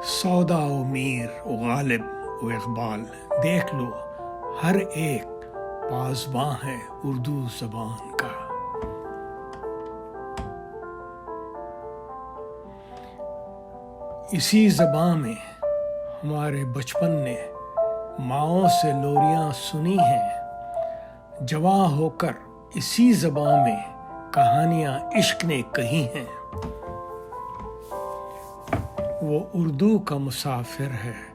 سودا و میر و غالب و اقبال، دیکھ لو ہر ایک پاسباں ہے اردو زبان کا۔ اسی زبان میں ہمارے بچپن نے ماؤں سے لوریاں سنی ہیں، جواں ہو کر اسی زبان میں کہانیاں عشق نے کہی ہیں۔ وہ اردو کا مسافر ہے،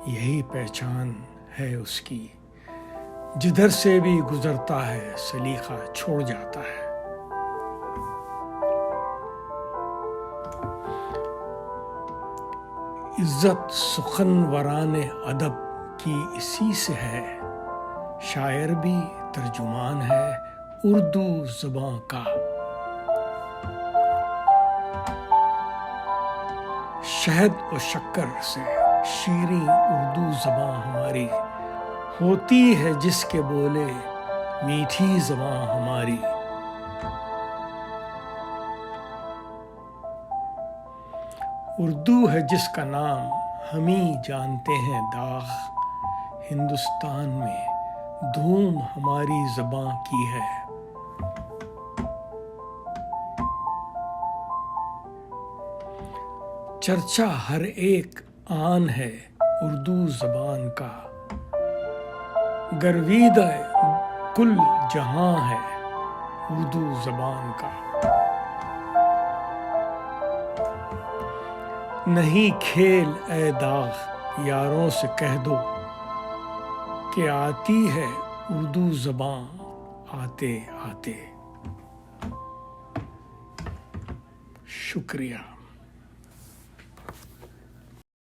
یہی پہچان ہے اس کی، جدھر سے بھی گزرتا ہے سلیقہ چھوڑ جاتا ہے۔ عزت سخنوران ادب کی اسی سے ہے، شاعر بھی ترجمان ہے اردو زبان کا۔ شہد و شکر سے شیریں اردو زبان ہماری، ہوتی ہے جس کے بولے میٹھی زبان ہماری۔ اردو ہے جس کا نام ہم ہی جانتے ہیں داغ، ہندوستان میں دھوم ہماری زبان کی ہے۔ چرچا ہر ایک آن ہے اردو زبان کا، گرویدہ کل جہاں ہے اردو زبان کا۔ نہیں کھیل اے داغ یاروں سے کہہ دو کہ آتی ہے اردو زبان آتے آتے۔ شکریہ۔